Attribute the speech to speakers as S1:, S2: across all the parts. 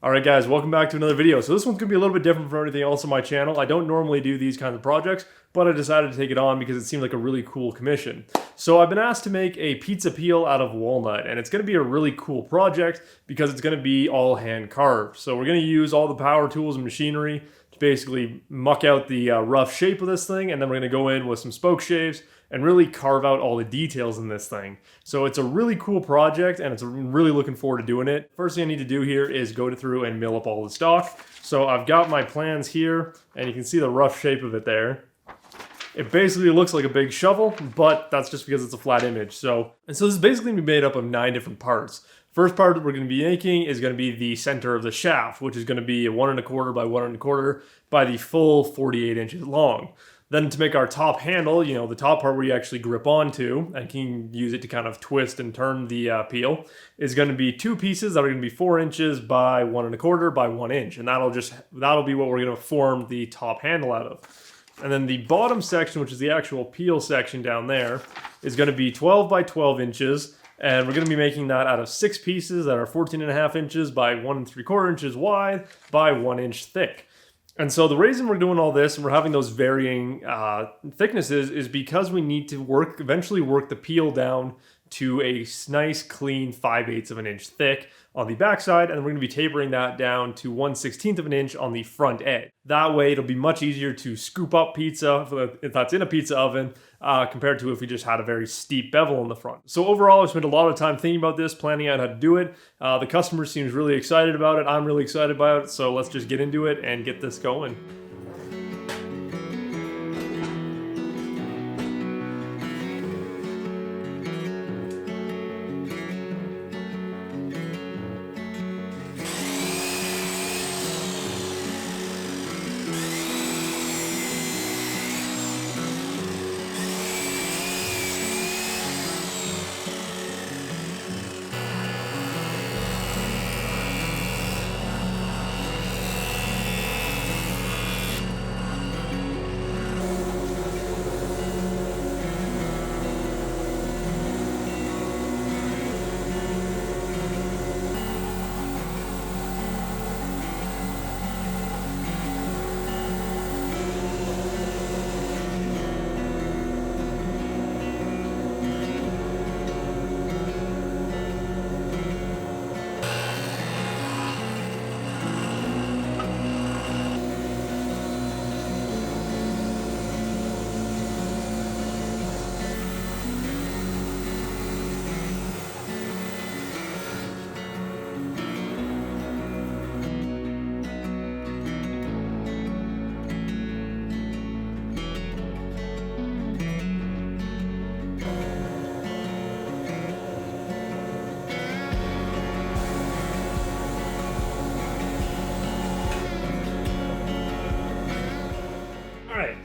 S1: Alright guys, welcome back to another video. So this one's going to be a little bit different from everything else on my channel. I don't normally do these kinds of projects, but I decided to take it on because it seemed like a really cool commission. So I've been asked to make a pizza peel out of walnut, and it's going to be a really cool project because it's going to be all hand carved. So we're going to use all the power tools and machinery to basically muck out the rough shape of this thing, and then we're going to go in with some spoke shaves and really carve out all the details in this thing. So it's a really cool project, and I'm really looking forward to doing it. First thing I need to do here is go through and mill up all the stock. So I've got my plans here, and you can see the rough shape of it there. It basically looks like a big shovel, but that's just because it's a flat image. So this is basically going to be made up of 9 different parts. First part that we're going to be making is going to be the center of the shaft, which is going to be a 1 1/4 by 1 1/4 by the full 48 inches long. Then to make our top handle, the top part where you actually grip onto and can use it to kind of twist and turn the peel, is going to be 2 pieces that are going to be 4 inches by 1 1/4 by 1 inch. And that'll be what we're going to form the top handle out of. And then the bottom section, which is the actual peel section down there, is going to be 12 by 12 inches. And we're going to be making that out of 6 pieces that are 14.5 inches by 1 3/4 inches wide by 1 inch thick. And so the reason we're doing all this and we're having those varying thicknesses is because we need to eventually work the peel down to a nice clean 5/8 of an inch thick on the backside, and we're going to be tapering that down to 1/16 of an inch on the front edge. That way it'll be much easier to scoop up pizza if that's in a pizza oven compared to if we just had a very steep bevel in the front. So overall, I've spent a lot of time thinking about this, planning out how to do it. The customer seems really excited about it. I'm really excited about it. So let's just get into it and get this going.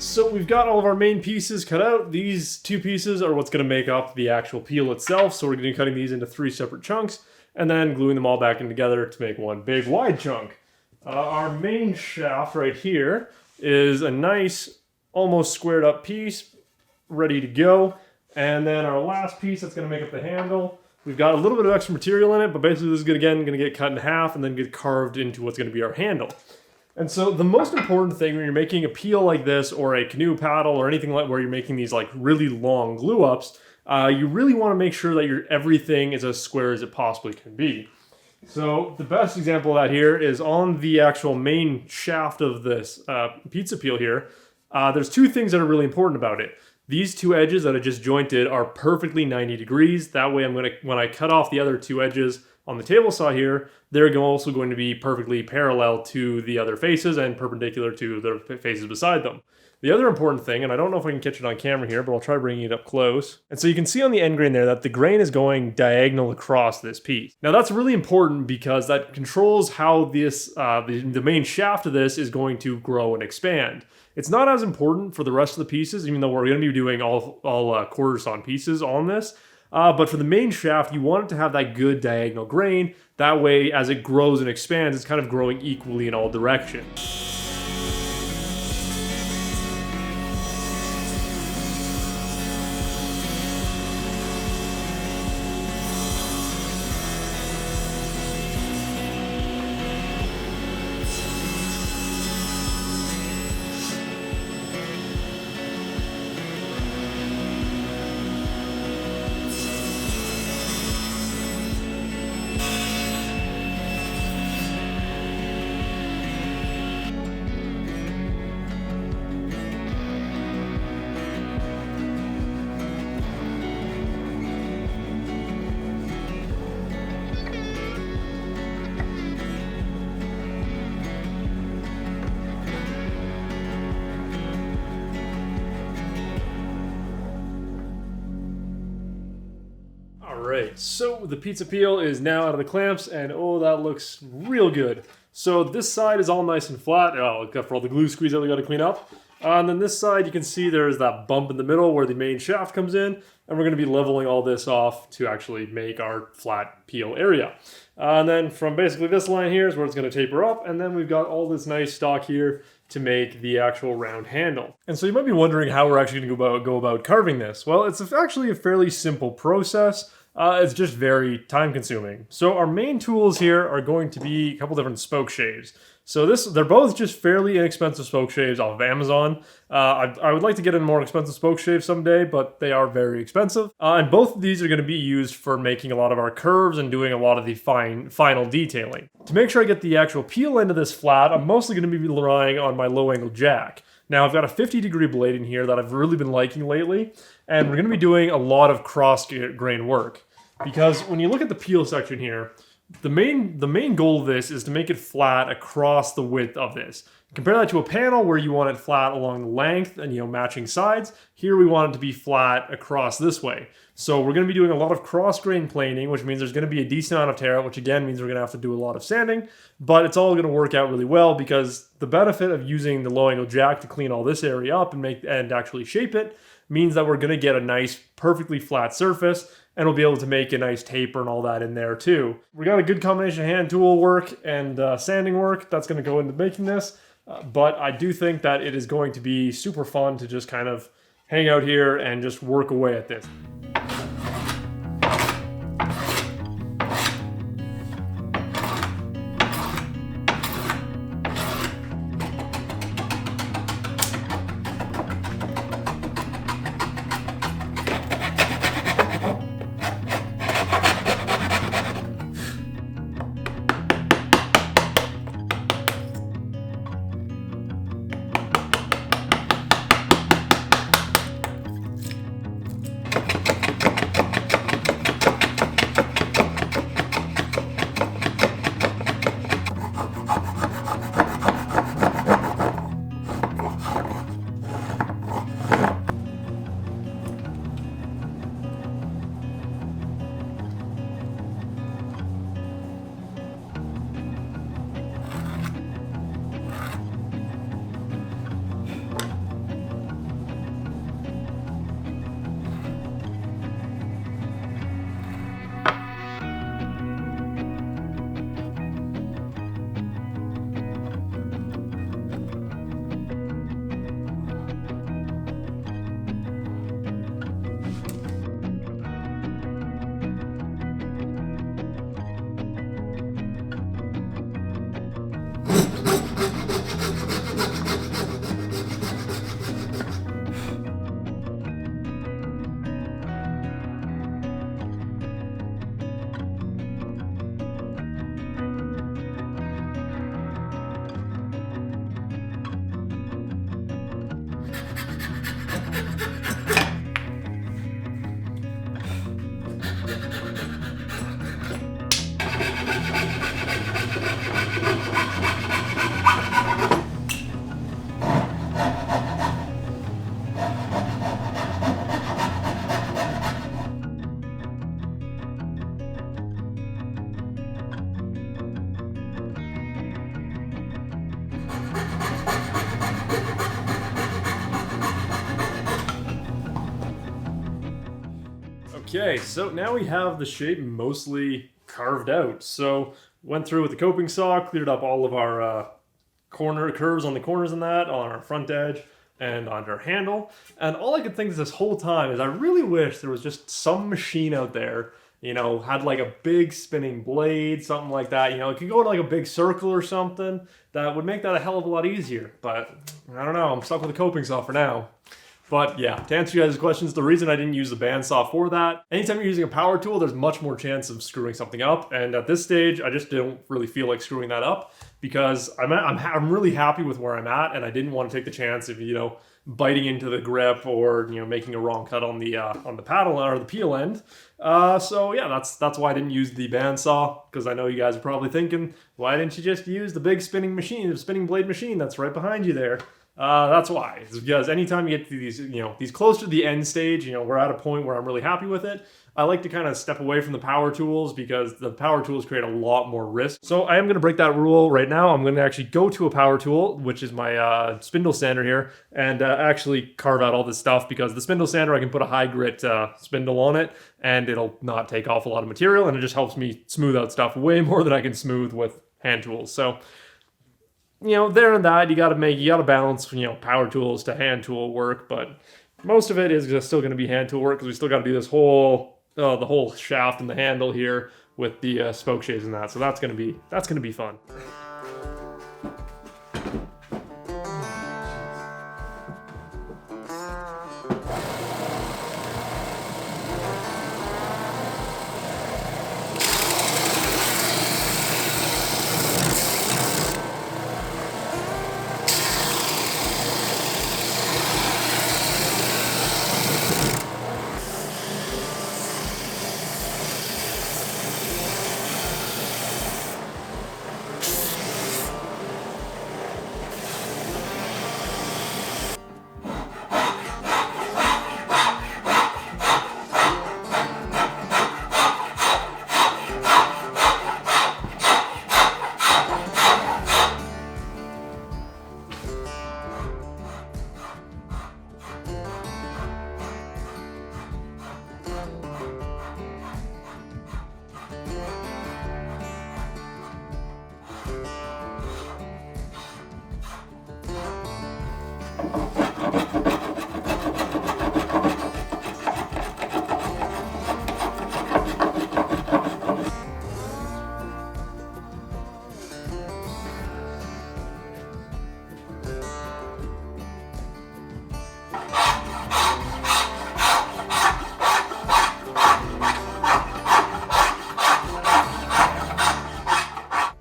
S1: So we've got all of our main pieces cut out. These 2 pieces are what's going to make up the actual peel itself. So we're going to be cutting these into 3 separate chunks and then gluing them all back in together to make one big wide chunk. Our main shaft right here is a nice, almost squared up piece, ready to go. And then our last piece that's going to make up the handle, we've got a little bit of extra material in it, but basically this is going to get cut in half and then get carved into what's going to be our handle. And so the most important thing when you're making a peel like this or a canoe paddle or anything like where you're making these like really long glue ups, you really want to make sure that everything is as square as it possibly can be. So the best example of that here is on the actual main shaft of this pizza peel here. There's 2 things that are really important about it. These 2 edges that I just jointed are perfectly 90 degrees. That way when I cut off the other 2 edges on the table saw here, they're also going to be perfectly parallel to the other faces and perpendicular to the faces beside them. The other important thing, and I don't know if I can catch it on camera here, but I'll try bringing it up close. And so you can see on the end grain there that the grain is going diagonal across this piece. Now that's really important because that controls how this the main shaft of this is going to grow and expand. It's not as important for the rest of the pieces, even though we're going to be doing all quarter sawn pieces on this. But for the main shaft, you want it to have that good diagonal grain. That way, as it grows and expands, it's kind of growing equally in all directions. Alright, so the pizza peel is now out of the clamps, and oh, that looks real good. So this side is all nice and flat, except for all the glue squeeze that we got to clean up. And then this side, you can see there's that bump in the middle where the main shaft comes in, and we're going to be leveling all this off to actually make our flat peel area. And then from basically this line here is where it's going to taper up, and then we've got all this nice stock here to make the actual round handle. And so you might be wondering how we're actually going to go about carving this. Well, it's actually a fairly simple process. It's just very time consuming. So our main tools here are going to be a couple different spoke shaves. So they're both just fairly inexpensive spoke shaves off of Amazon. I would like to get a more expensive spoke shave someday, but they are very expensive. And both of these are going to be used for making a lot of our curves and doing a lot of the final detailing. To make sure I get the actual peel end of this flat, I'm mostly going to be relying on my low angle jack. Now I've got a 50-degree blade in here that I've really been liking lately, and we're going to be doing a lot of cross grain work. Because when you look at the peel section here, the main goal of this is to make it flat across the width of this. Compare that to a panel where you want it flat along the length and matching sides. Here we want it to be flat across this way. So we're going to be doing a lot of cross grain planing, which means there's going to be a decent amount of tear out, which again means we're going to have to do a lot of sanding. But it's all going to work out really well because the benefit of using the low angle jack to clean all this area up and actually shape it means that we're going to get a nice, perfectly flat surface, and we'll be able to make a nice taper and all that in there too. We got a good combination of hand tool work and sanding work that's going to go into making this, but I do think that it is going to be super fun to just kind of hang out here and just work away at this. Okay, so now we have the shape mostly carved out. So went through with the coping saw, cleared up all of our corner curves on the corners and that, on our front edge and on our handle. And all I could think this whole time is I really wish there was just some machine out there, had like a big spinning blade, something like that. It could go in like a big circle or something that would make that a hell of a lot easier. But I don't know, I'm stuck with the coping saw for now. But yeah, to answer you guys' questions, the reason I didn't use the bandsaw for that, anytime you're using a power tool, there's much more chance of screwing something up. And at this stage, I just don't really feel like screwing that up because I'm really happy with where I'm at, and I didn't want to take the chance of biting into the grip or making a wrong cut on the paddle or the peel end. So yeah, that's why I didn't use the bandsaw, because I know you guys are probably thinking, why didn't you just use the big spinning blade machine that's right behind you there? That's why. It's because anytime you get to these, these close to the end stage, we're at a point where I'm really happy with it. I like to kind of step away from the power tools because the power tools create a lot more risk. So I am going to break that rule right now. I'm going to actually go to a power tool, which is my spindle sander here, and actually carve out all this stuff, because the spindle sander, I can put a high grit spindle on it and it'll not take off a lot of material, and it just helps me smooth out stuff way more than I can smooth with hand tools. So there and that, you got to balance, power tools to hand tool work, but most of it is just still going to be hand tool work, because we still got to do this whole the whole shaft and the handle here with the spoke shaves and that. So that's gonna be fun.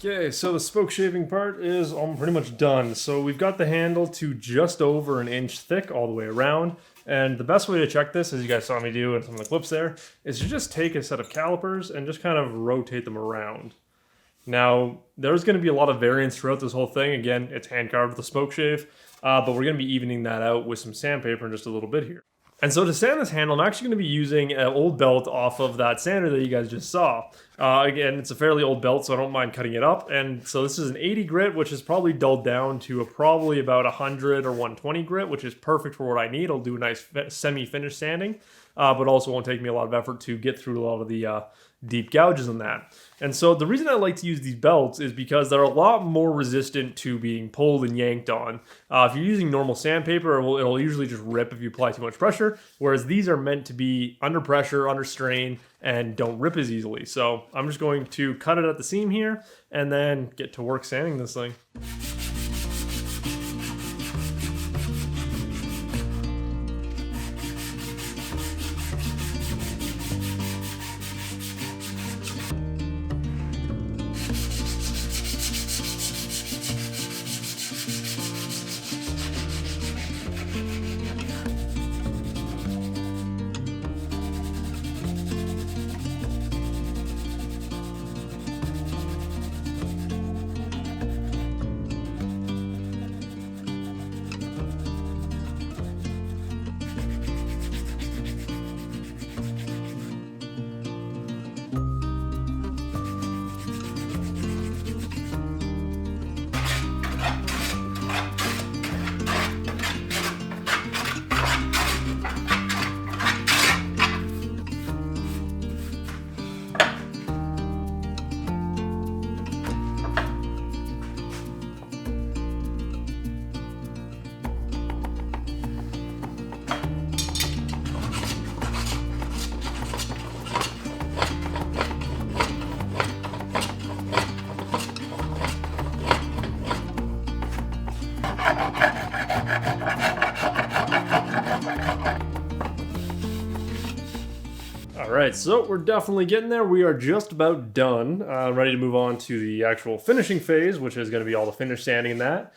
S1: Okay, so the spoke shaving part is pretty much done. So we've got the handle to just over 1 inch thick all the way around. And the best way to check this, as you guys saw me do in some of the clips there, is to just take a set of calipers and just kind of rotate them around. Now, there's going to be a lot of variance throughout this whole thing. Again, it's hand carved with a spoke shave, but we're going to be evening that out with some sandpaper in just a little bit here. And so to sand this handle, I'm actually going to be using an old belt off of that sander that you guys just saw. Again, it's a fairly old belt, so I don't mind cutting it up. And so this is an 80 grit, which is probably dulled down to probably about 100 or 120 grit, which is perfect for what I need. It'll do a nice semi-finished sanding, but also won't take me a lot of effort to get through a lot of the deep gouges in that. And so the reason I like to use these belts is because they're a lot more resistant to being pulled and yanked on. If you're using normal sandpaper, it'll usually just rip if you apply too much pressure, whereas these are meant to be under pressure, under strain, and don't rip as easily. So I'm just going to cut it at the seam here and then get to work sanding this thing. Alright, so we're definitely getting there. We are just about done. Ready to move on to the actual finishing phase, which is going to be all the finish sanding and that.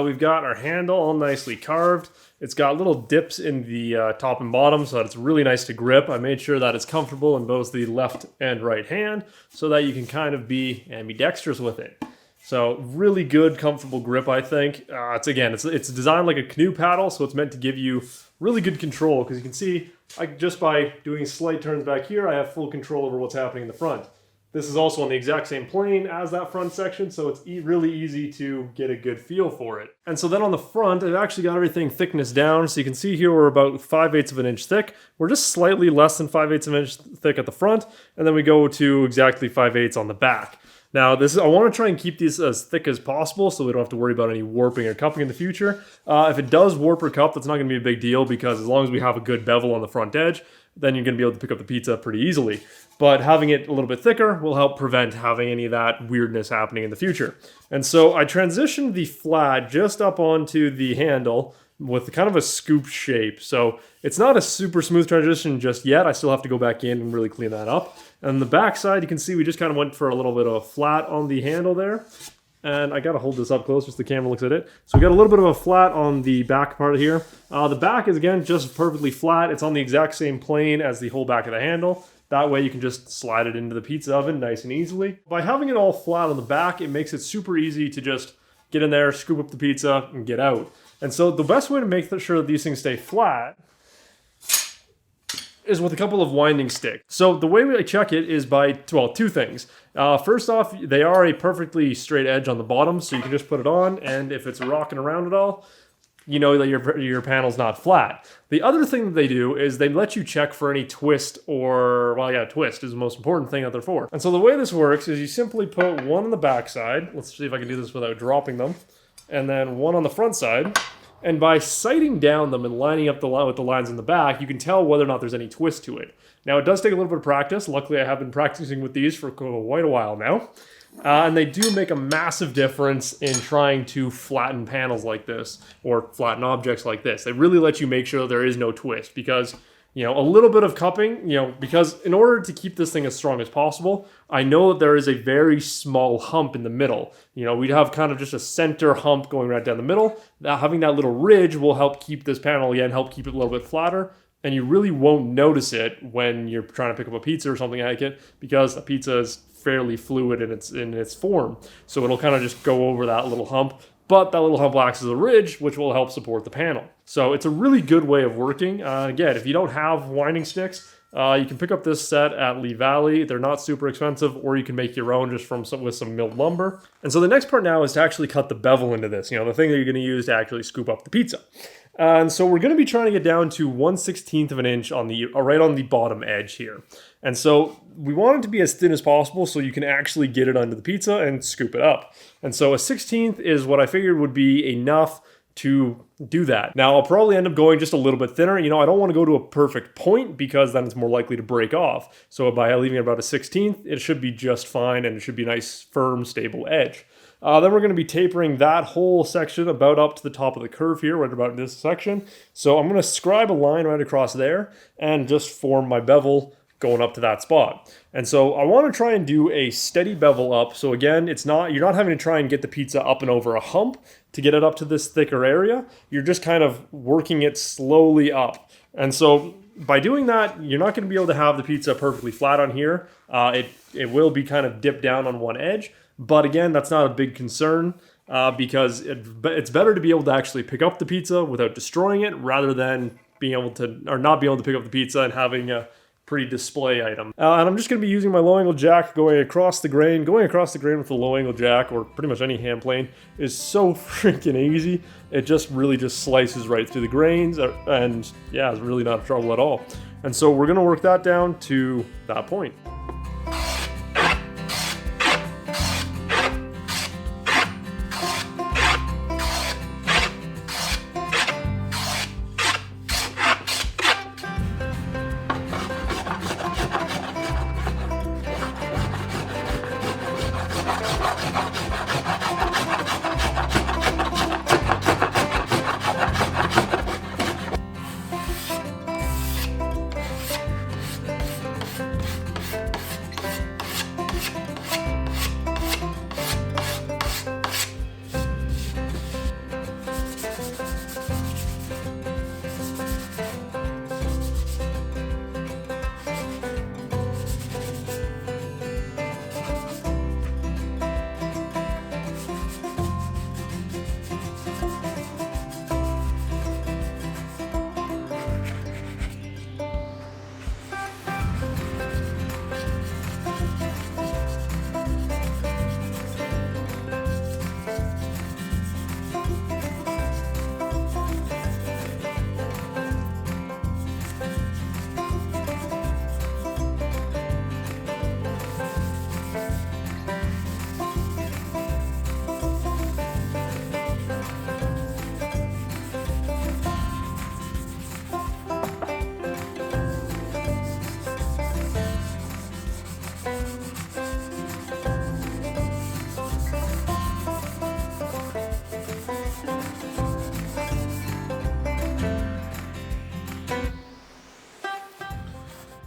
S1: We've got our handle all nicely carved. It's got little dips in the top and bottom so that it's really nice to grip. I made sure that it's comfortable in both the left and right hand so that you can kind of be ambidextrous with it. So really good, comfortable grip, I think. It's designed like a canoe paddle, so it's meant to give you really good control, because you can see, just by doing slight turns back here, I have full control over what's happening in the front. This is also on the exact same plane as that front section, so it's really easy to get a good feel for it. And so then on the front, I've actually got everything thickness down, so you can see here we're about 5/8 of an inch thick. We're just slightly less than 5/8 of an inch thick at the front, and then we go to exactly 5/8 on the back. Now, I want to try and keep these as thick as possible so we don't have to worry about any warping or cupping in the future. If it does warp or cup, that's not going to be a big deal, because as long as we have a good bevel on the front edge, then you're going to be able to pick up the pizza pretty easily. But having it a little bit thicker will help prevent having any of that weirdness happening in the future. And so I transitioned the flat just up onto the handle with kind of a scoop shape. So it's not a super smooth transition just yet. I still have to go back in and really clean that up. And the back side, you can see we just kind of went for a little bit of a flat on the handle there. And I gotta hold this up close just so the camera looks at it. So we got a little bit of a flat on the back part here. The back is, again, just perfectly flat. It's on the exact same plane as the whole back of the handle. That way you can just slide it into the pizza oven nice and easily. By having it all flat on the back, it makes it super easy to just get in there, scoop up the pizza, and get out. And so the best way to make sure that these things stay flat is with a couple of winding sticks. So the way I check it is by, well, two things. First off, they are a perfectly straight edge on the bottom, so you can just put it on, and if it's rocking around at all, you know that your panel's not flat. The other thing that they do is they let you check for any twist or, well, yeah, twist is the most important thing that they're for. And so the way this works is you simply put one on the back side. Let's see if I can do this without dropping them. And then one on the front side. And by sighting down them and lining up with the lines in the back, you can tell whether or not there's any twist to it. Now, it does take a little bit of practice. Luckily, I have been practicing with these for quite a while now. And they do make a massive difference in trying to flatten panels like this, or flatten objects like this. They really let you make sure that there is no twist, because, you know, a little bit of cupping, you know, because in order to keep this thing as strong as possible, I know that there is a very small hump in the middle. You know, we'd have kind of just a center hump going right down the middle. Now, having that little ridge will help keep this panel, again, help keep it a little bit flatter. And you really won't notice it when you're trying to pick up a pizza or something like it, because a pizza is fairly fluid in its form. So it'll kind of just go over that little hump. But that little hump acts as a ridge, which will help support the panel. So it's a really good way of working. Again, if you don't have winding sticks, you can pick up this set at Lee Valley. They're not super expensive, or you can make your own just with some milled lumber. And so the next part now is to actually cut the bevel into this, you know, the thing that you're going to use to actually scoop up the pizza. And so we're going to be trying to get down to 1/16 of an inch on right on the bottom edge here. And so we want it to be as thin as possible so you can actually get it under the pizza and scoop it up. And so a 1/16 is what I figured would be enough to do that. Now, I'll probably end up going just a little bit thinner. You know, I don't want to go to a perfect point, because then it's more likely to break off. So by leaving it about a 1/16, it should be just fine, and it should be a nice, firm, stable edge. Then we're going to be tapering that whole section about up to the top of the curve here, right about this section. So I'm going to scribe a line right across there and just form my bevel going up to that spot. And so I want to try and do a steady bevel up. So again, you're not having to try and get the pizza up and over a hump to get it up to this thicker area. You're just kind of working it slowly up. And so by doing that, you're not going to be able to have the pizza perfectly flat on here. It will be kind of dipped down on one edge. But again, that's not a big concern, because it's better to be able to actually pick up the pizza without destroying it, rather than not being able to pick up the pizza and having a pretty display item. And I'm just going to be using my low angle jack going across the grain. Going across the grain with the low angle jack, or pretty much any hand plane, is so freaking easy. It really just slices right through the grains, and yeah, it's really not trouble at all. And so we're going to work that down to that point.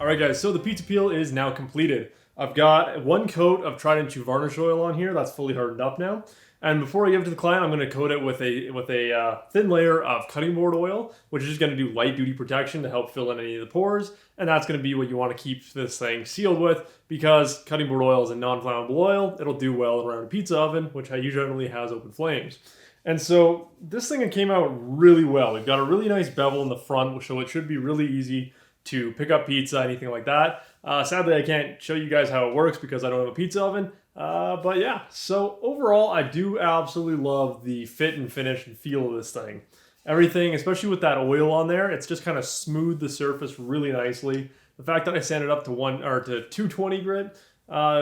S1: Alright guys, so the pizza peel is now completed. I've got one coat of tried and true varnish oil on here that's fully hardened up now. And before I give it to the client, I'm going to coat it with a thin layer of cutting board oil, which is just going to do light duty protection to help fill in any of the pores. And that's going to be what you want to keep this thing sealed with, because cutting board oil is a non-flammable oil. It'll do well around a pizza oven, which usually has open flames. And so this thing came out really well. We've got a really nice bevel in the front, so it should be really easy to pick up pizza, anything like that. Sadly, I can't show you guys how it works because I don't have a pizza oven. But yeah, so overall, I do absolutely love the fit and finish and feel of this thing. Everything, especially with that oil on there, it's just kind of smoothed the surface really nicely. The fact that I sanded up to 220 grit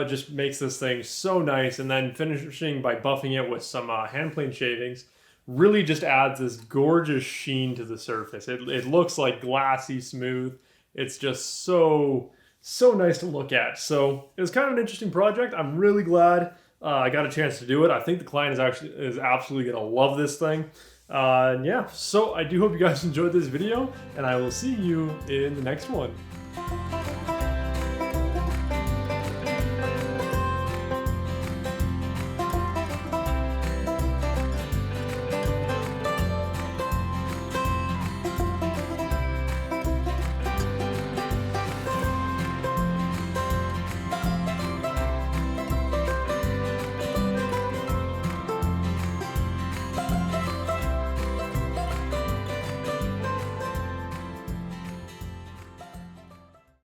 S1: just makes this thing so nice. And then finishing by buffing it with some hand plane shavings really just adds this gorgeous sheen to the surface. It looks like glassy smooth. It's just so nice to look at. So it was kind of an interesting project. I'm really glad I got a chance to do it. I think the client is absolutely gonna love this thing. And yeah, so I do hope you guys enjoyed this video, and I will see you in the next one.